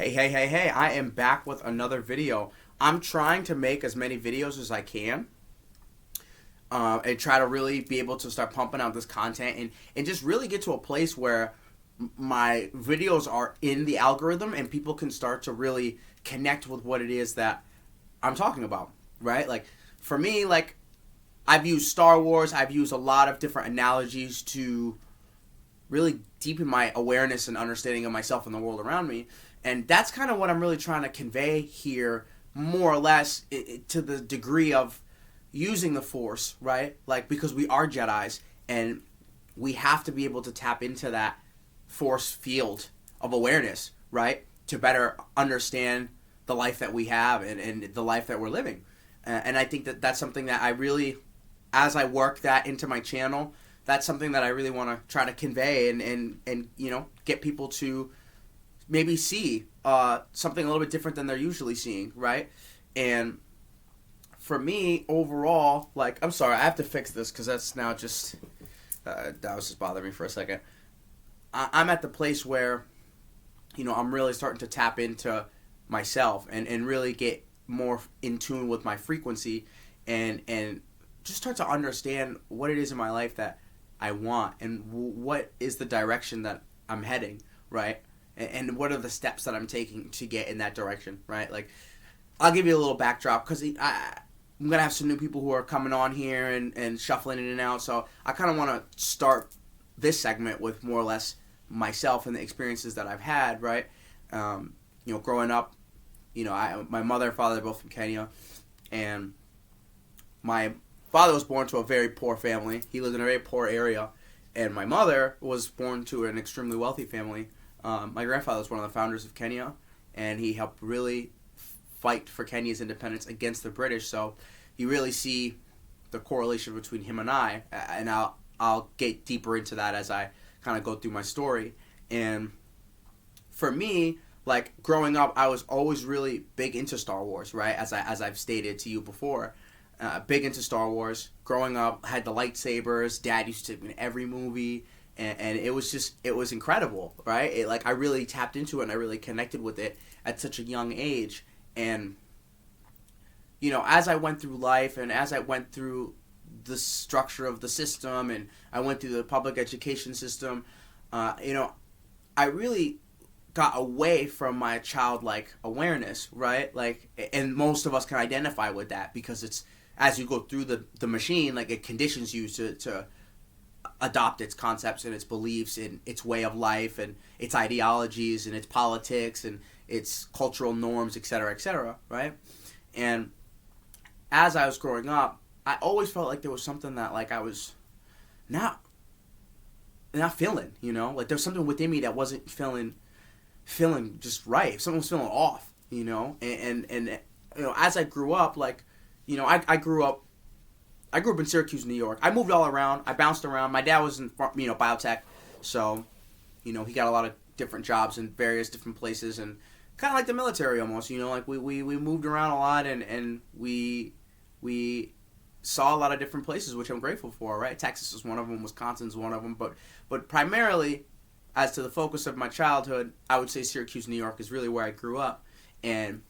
Hey, I am back with another video. I'm trying to make as many videos as I can and try to really be able to start pumping out this content and just really get to a place where my videos are in the algorithm and people can start to really connect with what it is that I'm talking about, right? Like, for me, like, I've used Star Wars, I've used a lot of different analogies to really deepen my awareness and understanding of myself and the world around me. And that's kind of what I'm really trying to convey here, more or less, to the degree of using the Force, right? Like, because we are Jedis, and we have to be able to tap into that Force field of awareness, right? To better understand the life that we have and the life that we're living. And I think that that's something that I really, as I work that into my channel, that's something that I really want to try to convey and get people to maybe see something a little bit different than they're usually seeing, right? And for me, overall, like, I'm sorry, I have to fix this because that's now just, that was just bothering me for a second. I'm at the place where, I'm really starting to tap into myself and really get more in tune with my frequency and just start to understand what it is in my life that I want and what is the direction that I'm heading, right? And what are the steps that I'm taking to get in that direction, right? Like, I'll give you a little backdrop because I'm going to have some new people who are coming on here and shuffling in and out. So I kind of want to start this segment with more or less myself and the experiences that I've had, right? Growing up, my mother and father are both from Kenya, and my father was born to a very poor family. He lived in a very poor area, and my mother was born to an extremely wealthy family. My grandfather was one of the founders of Kenya, and he helped really fight for Kenya's independence against the British. So you really see the correlation between him and I, and I'll get deeper into that as I kind of go through my story. And for me, like, growing up, I was always really big into Star Wars, right? As I've stated to you before, big into Star Wars. Growing up, had the lightsabers. Dad used to take me to every movie, and it was incredible, right? I really tapped into it, and I really connected with it at such a young age. And as I went through life, and as I went through the structure of the system, and I went through the public education system, I really got away from my childlike awareness, right? Like, and most of us can identify with that because it's, as you go through the machine, like, it conditions you to adopt its concepts and its beliefs and its way of life and its ideologies and its politics and its cultural norms, etc., right? And as I was growing up, I always felt like there was something that, like, I was not feeling, like, there's something within me that wasn't feeling just right. Something was feeling off, and as I grew up, like, I grew up in Syracuse, New York. I moved all around. I bounced around. My dad was in biotech, so he got a lot of different jobs in various different places, and kind of like the military almost. Like, we moved around a lot, and we saw a lot of different places, which I'm grateful for. Right, Texas is one of them. Wisconsin's one of them, but primarily, as to the focus of my childhood, I would say Syracuse, New York is really where I grew up. And,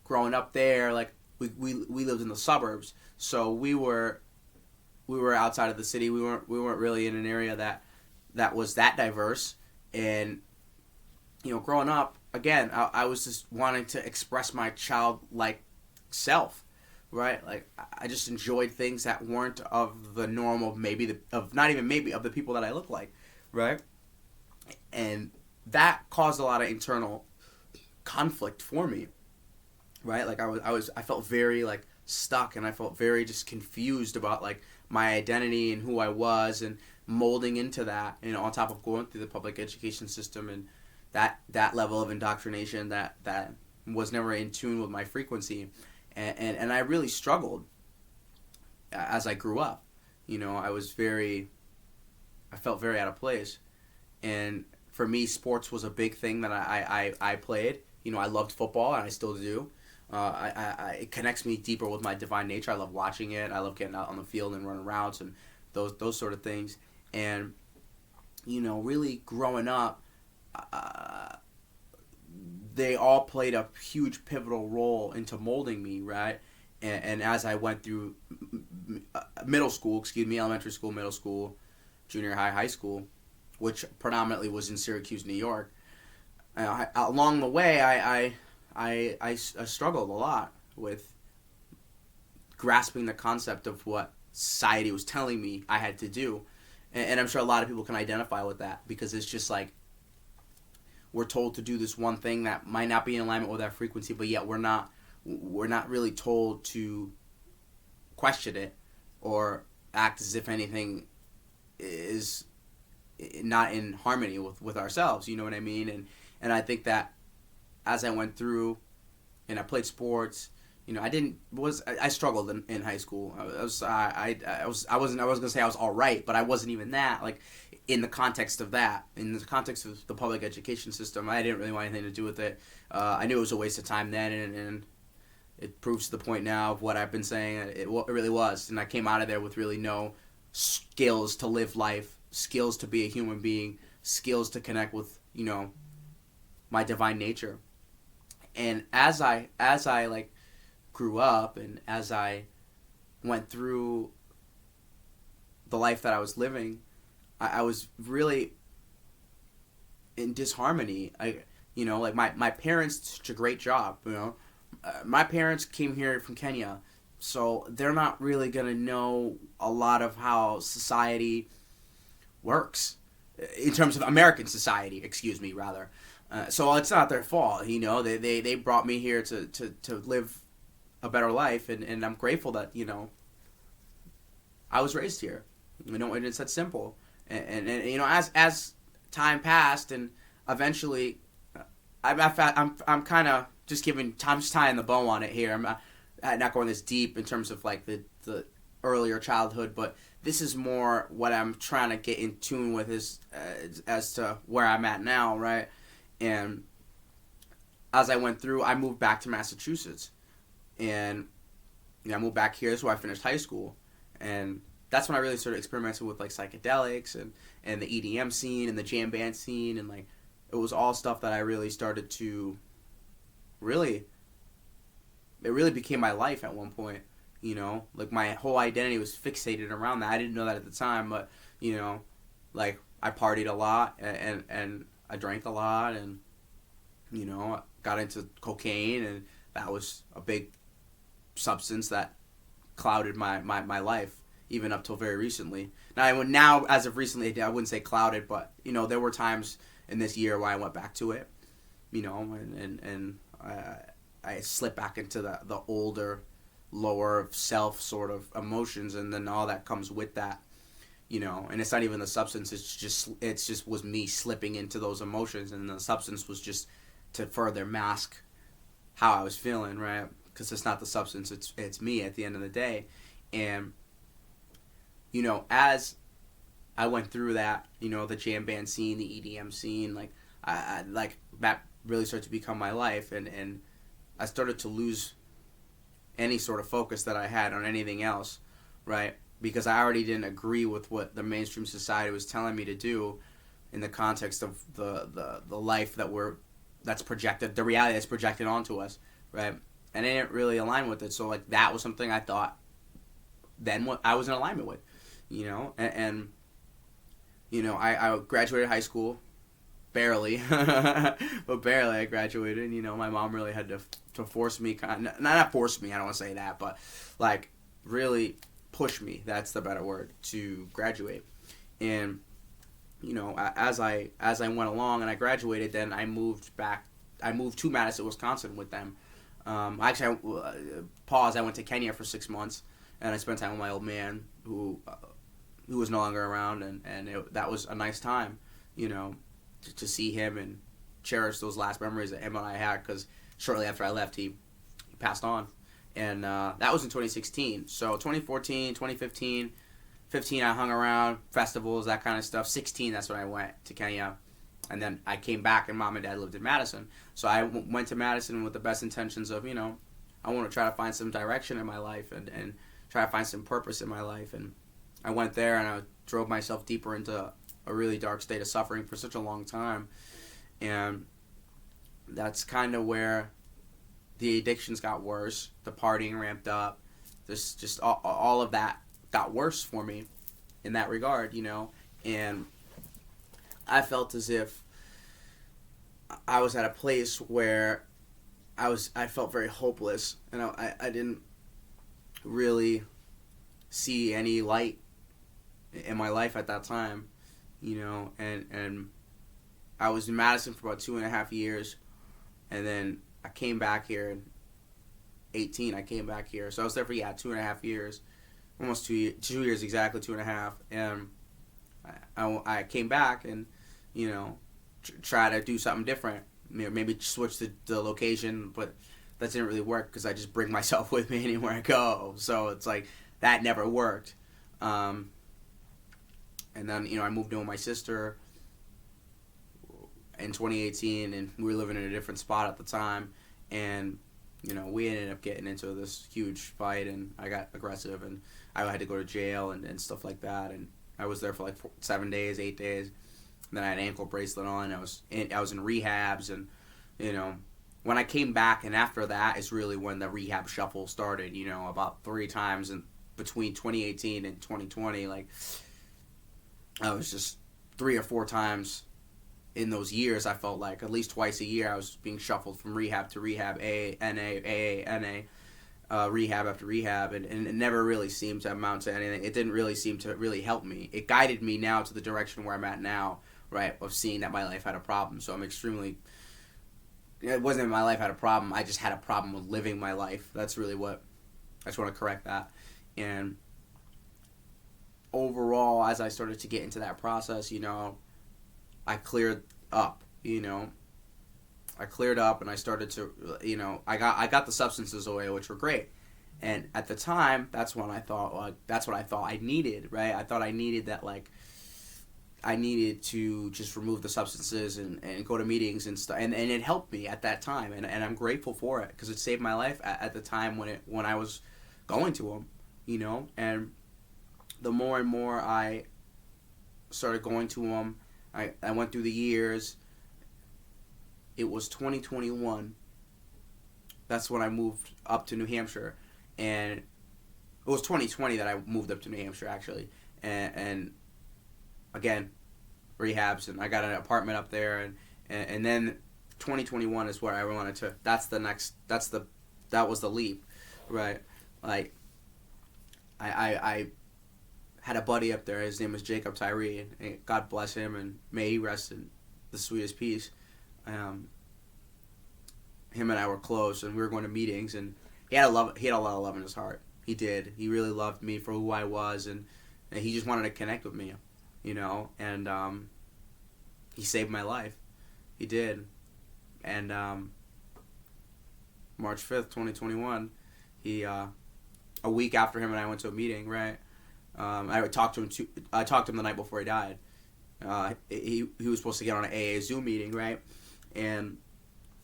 growing up there, like, we lived in the suburbs, so we were outside of the city. We weren't really in an area that was that diverse. And, growing up, again, I was just wanting to express my childlike self, right? Like, I just enjoyed things that weren't of the norm of not even maybe of the people that I look like, right? And that caused a lot of internal conflict for me, right? Like, I felt very, like, stuck, and I felt very just confused about, like, my identity and who I was, and molding into that, on top of going through the public education system and that level of indoctrination that was never in tune with my frequency. And I really struggled as I grew up. I felt very out of place. And for me, sports was a big thing that I played. I loved football, and I still do. It connects me deeper with my divine nature. I love watching it. I love getting out on the field and running routes and those sort of things. And, really growing up, they all played a huge pivotal role into molding me, right? And as I went through middle school, elementary school, middle school, junior high, high school, which predominantly was in Syracuse, New York, along the way, I struggled a lot with grasping the concept of what society was telling me I had to do. And I'm sure a lot of people can identify with that, because it's just like we're told to do this one thing that might not be in alignment with our frequency, but yet we're not really told to question it or act as if anything is not in harmony with ourselves. You know what I mean? And I think that as I went through and I played sports, you know, I struggled in high school. I wasn't gonna say I was all right, but I wasn't even that. Like, in the context of that, in the context of the public education system, I didn't really want anything to do with it. I knew it was a waste of time then, and it proves to the point now of what I've been saying. It really was, and I came out of there with really no skills to live life, skills to be a human being, skills to connect with, you know, my divine nature. And as I like grew up, and as I went through the life that I was living, I was really in disharmony. Like my parents did such a great job. My parents came here from Kenya, so they're not really gonna know a lot of how society works in terms of American society. Excuse me, rather. So it's not their fault. They brought me here to live a better life, and I'm grateful that I was raised here. And it's that simple. And as time passed, and eventually, I'm kind of just tying the bow on it here. I'm not going this deep in terms of like the earlier childhood, but this is more what I'm trying to get in tune with is as to where I'm at now, right? And as I went through, I moved back to Massachusetts, and I moved back here. This is where I finished high school, and that's when I really started experimenting with like psychedelics and the EDM scene and the jam band scene, and like it was all stuff that I really started to it really became my life at one point. Like my whole identity was fixated around that. I didn't know that at the time, but like I partied a lot, and I drank a lot, and got into cocaine, and that was a big substance that clouded my life, even up till very recently. Now, as of recently, I wouldn't say clouded, but there were times in this year where I went back to it, and I slipped back into the older, lower self sort of emotions, and then all that comes with that, and it's not even the substance. It's just was me slipping into those emotions, and the substance was just to further mask how I was feeling, right? Because it's not the substance, it's me at the end of the day. And as I went through that, the jam band scene, the EDM scene, like I like that really started to become my life, and I started to lose any sort of focus that I had on anything else, right? Because I already didn't agree with what the mainstream society was telling me to do in the context of the life that's projected, the reality that's projected onto us, right? And I didn't really align with it. So like that was something I thought then what I was in alignment with, and I graduated high school, barely, but barely I graduated. My mom really had to force me, not force me, I don't want to say that, but like really push me, that's the better word, to graduate. And as I went along and I graduated, then I moved to Madison, Wisconsin with them. I went to Kenya for 6 months, and I spent time with my old man who was no longer around, and that was a nice time, to see him and cherish those last memories that him and I had, because shortly after I left, he passed on. And that was in 2016. So 2014, 2015, 15 I hung around, festivals, that kind of stuff. 16, that's when I went to Kenya. And then I came back, and mom and dad lived in Madison. So I went to Madison with the best intentions of, I want to try to find some direction in my life and try to find some purpose in my life. And I went there, and I drove myself deeper into a really dark state of suffering for such a long time. And that's kind of where the addictions got worse. The partying ramped up. This just all of that got worse for me in that regard, and I felt as if I was at a place where I felt very hopeless, and I didn't really see any light in my life at that time, and I was in Madison for about 2.5 years, and then I came back here in 18. I came back here, so I was there for 2.5 years, almost 2 years exactly, 2.5, and I came back and try to do something different, maybe switch the location, but that didn't really work because I just bring myself with me anywhere I go, so it's like that never worked. And then I moved in with my sister in 2018, and we were living in a different spot at the time, and we ended up getting into this huge fight, and I got aggressive, and I had to go to jail and stuff like that, and I was there for like 7 days, 8 days, and then I had an ankle bracelet on. I was in rehabs, and when I came back, and after that is really when the rehab shuffle started. About 3 times in between 2018 and 2020, like I was just 3 or 4 times in those years. I felt like at least twice a year I was being shuffled from rehab to rehab, rehab after rehab, and it never really seemed to amount to anything. It didn't really seem to really help me. It guided me now to the direction where I'm at now, right, of seeing that my life had a problem. So I'm extremely, it wasn't that my life had a problem, I just had a problem with living my life. That's really what, I just want to correct that. And overall, as I started to get into that process, I cleared up, I cleared up, and I started to, I got the substances away, which were great. And at the time, that's when I thought, that's what I thought I needed, right? I thought I needed that, I needed to just remove the substances and go to meetings and stuff. And it helped me at that time. And I'm grateful for it because it saved my life at the time when I was going to them, And the more and more I started going to them, I went through the years. It was 2021. That's when I moved up to New Hampshire. And it was 2020 that I moved up to New Hampshire, actually. And again, rehabs, and I got an apartment up there. And then 2021 is where I wanted to, that was the leap, right? Like, I had a buddy up there. His name was Jacob Tyree, and God bless him, and may he rest in the sweetest peace. Him and I were close, and we were going to meetings, and he had a lot of love in his heart. He did. He really loved me for who I was, and he just wanted to connect with me, and he saved my life. He did. And March 5th, 2021, a week after him and I went to a meeting, right? I talked to him the night before he died. He was supposed to get on an AA Zoom meeting, right? And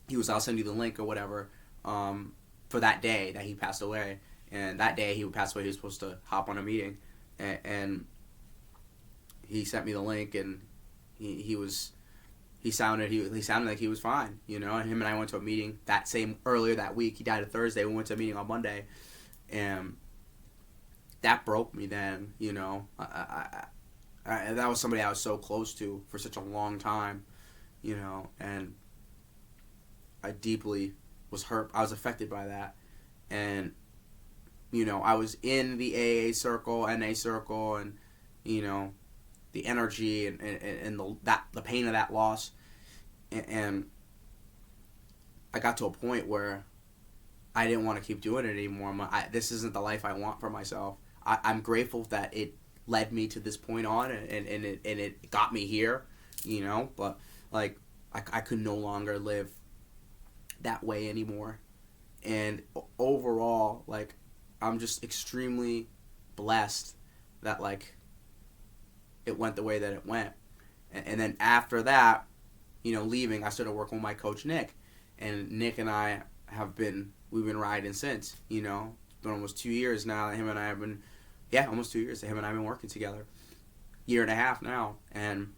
he was, I'll send you the link or whatever, for that day that he passed away. And that day he would pass away, he was supposed to hop on a meeting. And he sent me the link, and he sounded like he was fine, And him and I went to a meeting earlier that week. He died on Thursday. We went to a meeting on Monday, and that broke me then, I that was somebody I was so close to for such a long time, and I deeply was hurt. I was affected by that, and I was in the AA circle, NA circle, and the energy and the pain of that loss, and I got to a point where I didn't want to keep doing it anymore. This isn't the life I want for myself. I'm grateful that it led me to this point on, and it got me here, but like I could no longer live that way anymore. And overall, like, I'm just extremely blessed that, like, it went the way that it went. And then after that, leaving, I started working with my coach Nick, and Nick and I we've been riding since. It's been almost 2 years now that him and I have been. Yeah, almost 2 years that him and I have been working together. 1.5 years now. And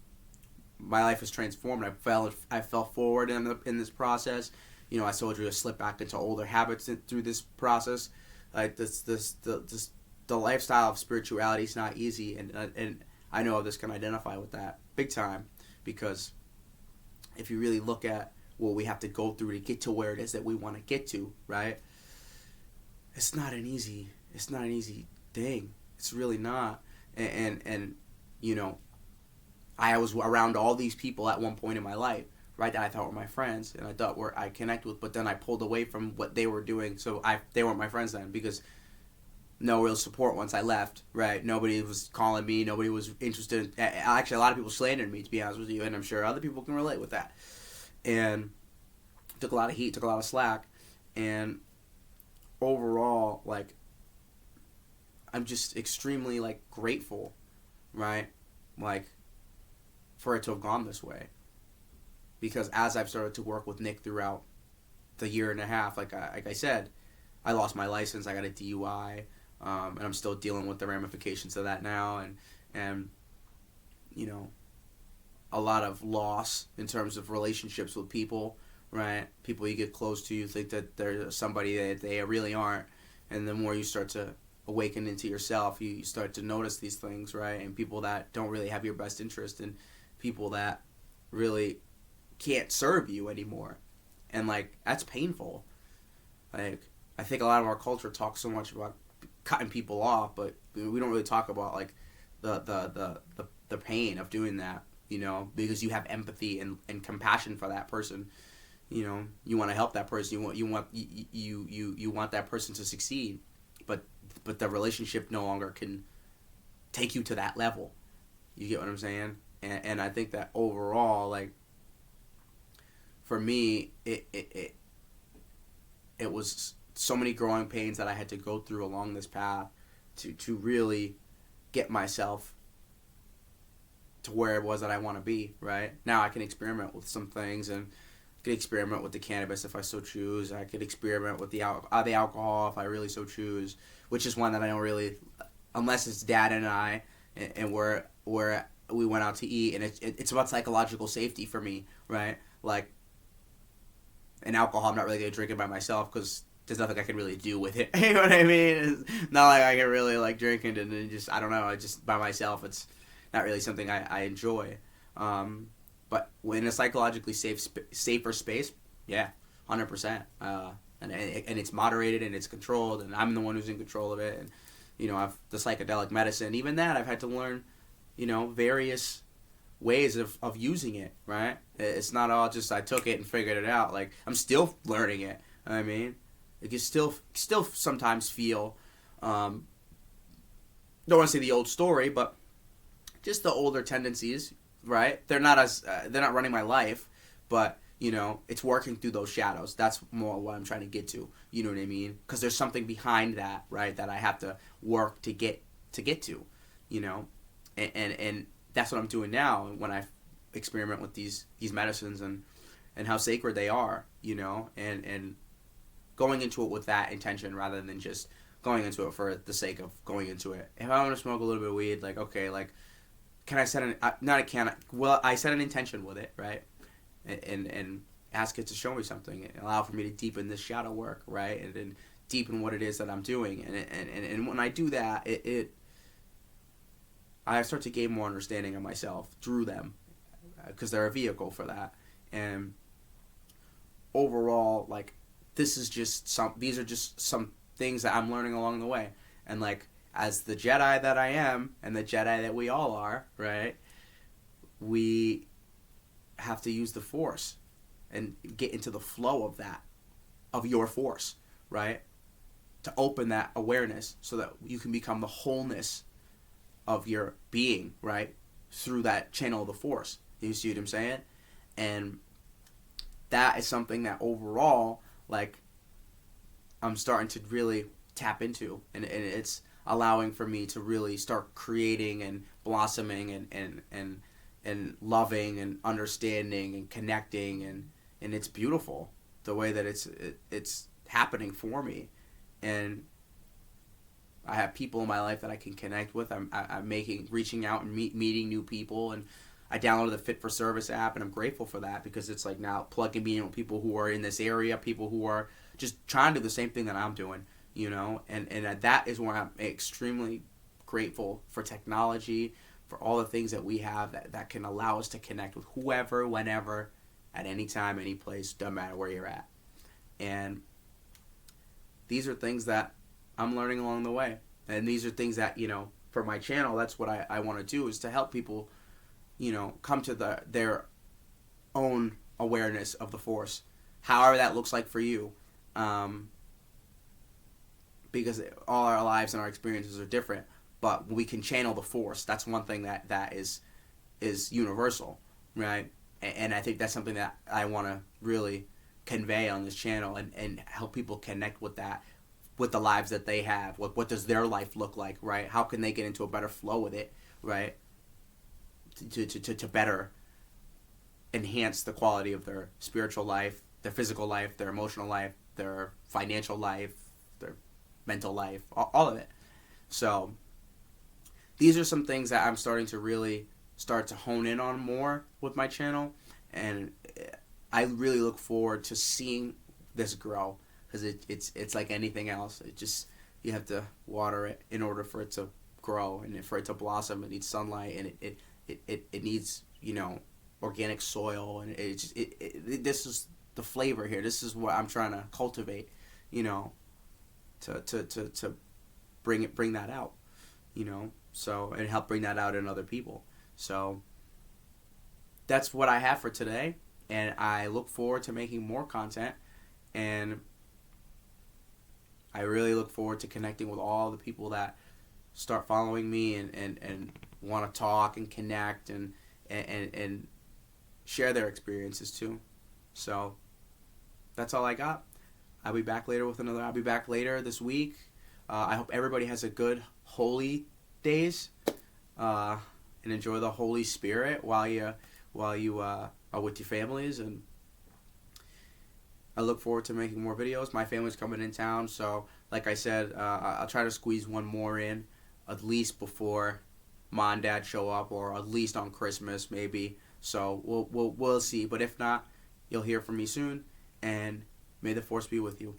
my life is transformed. I fell forward in this process. You know, I told you to slip back into older habits through this process. Like the lifestyle of spirituality is not easy, and I know others can identify with that big time, because if you really look at what we have to go through to get to where it is that we want to get to, right? It's not an easy thing. It's really not. And you know, I was around all these people at one point in my life, right, that I thought were my friends and I thought I connect with, but then I pulled away from what they were doing, so they weren't my friends then, because no real support once I left, right? Nobody was calling me, nobody was interested. Actually, a lot of people slandered me, to be honest with you, and I'm sure other people can relate with that. And took a lot of heat, took a lot of slack, and overall, like, I'm just extremely, like, grateful, right? Like, for it to have gone this way. Because as I've started to work with Nick throughout the year and a half, like I said, I lost my license, I got a DUI, and I'm still dealing with the ramifications of that now, and you know, a lot of loss in terms of relationships with people, right? People you get close to, you think that they're somebody that they really aren't, and the more you start to awaken into yourself, you start to notice these things, right? And people that don't really have your best interest, and people that really can't serve you anymore, and like, that's painful. Like, I think a lot of our culture talks so much about cutting people off, but we don't really talk about like the pain of doing that, you know, because you have empathy and compassion for that person. You know, you want to help that person, you want that person to succeed, but the relationship no longer can take you to that level. You get what I'm saying? And I think that overall, like, for me, it was so many growing pains that I had to go through along this path to really get myself to where it was that I want to be, right? Now I can experiment with some things, and I could experiment with the cannabis if I so choose. I could experiment with the alcohol if I really so choose, which is one that I don't really, unless it's Dad and I, and where we went out to eat, and it's about psychological safety for me, right? Like, and alcohol, I'm not really going to drink it by myself, because there's nothing I can really do with it. You know what I mean? It's not like I can really like drink it and then just, I don't know, I just by myself, it's not really something I enjoy. But in a psychologically safer space, yeah, 100%. And it's moderated and it's controlled, and I'm the one who's in control of it. And you know, I've the psychedelic medicine, even that I've had to learn, you know, various ways of using it, right? It's not all just I took it and figured it out. Like, I'm still learning it. I mean, it can still sometimes feel, don't want to say the old story, but just the older tendencies, right? They're not running my life, but you know, it's working through those shadows. That's more what I'm trying to get to. You know what I mean? Because there's something behind that, right? That I have to work to get to, you know, and that's what I'm doing now when I experiment with these medicines and how sacred they are, you know, and going into it with that intention rather than just going into it for the sake of going into it. If I want to smoke a little bit of weed, like, okay, like, can I set I set an intention with it, right? And ask it to show me something, and allow for me to deepen this shadow work, right? And deepen what it is that I'm doing. And when I do that, I start to gain more understanding of myself through them, because they're a vehicle for that. And overall, like, these are just some things that I'm learning along the way. And like, as the Jedi that I am, and the Jedi that we all are, right? We have to use the Force and get into the flow of that, of your Force, right? To open that awareness so that you can become the wholeness of your being, right? Through that channel of the Force. You see what I'm saying? And that is something that overall, like, I'm starting to really tap into, and it's allowing for me to really start creating and blossoming and loving and understanding and connecting, and it's beautiful the way that it's happening for me. And I have people in my life that I can connect with. I'm reaching out and meeting new people, and I downloaded the Fit for Service app, and I'm grateful for that because it's like now plugging me in with people who are in this area, people who are just trying to do the same thing that I'm doing, you know, and that is where I'm extremely grateful for technology, for all the things that we have that can allow us to connect with whoever, whenever, at any time, any place, doesn't matter where you're at. And these are things that I'm learning along the way. And these are things that, you know, for my channel, that's what I want to do, is to help people, you know, come to their own awareness of the Force, however that looks like for you. Because all our lives and our experiences are different, but we can channel the Force. That's one thing that is universal, right? And I think that's something that I want to really convey on this channel and help people connect with that, with the lives that they have. What does their life look like, right? How can they get into a better flow with it, right? To better enhance the quality of their spiritual life, their physical life, their emotional life, their financial life, their mental life, all of it. So these are some things that I'm starting to really start to hone in on more with my channel, and I really look forward to seeing this grow, because it's like anything else. It just, you have to water it in order for it to grow, and for it to blossom it needs sunlight, and it needs, you know, organic soil, and this is the flavor here. This is what I'm trying to cultivate, you know, to bring that out, you know, so, and help bring that out in other people. So that's what I have for today, and I look forward to making more content, and I really look forward to connecting with all the people that start following me and want to talk and connect and share their experiences too. So that's all I got. I'll be back later this week. I hope everybody has a good holy days, and enjoy the Holy Spirit while you are with your families. And I look forward to making more videos. My family's coming in town, so like I said, I'll try to squeeze one more in, at least before Mom and Dad show up, or at least on Christmas maybe. So we'll see. But if not, you'll hear from me soon. And may the Force be with you.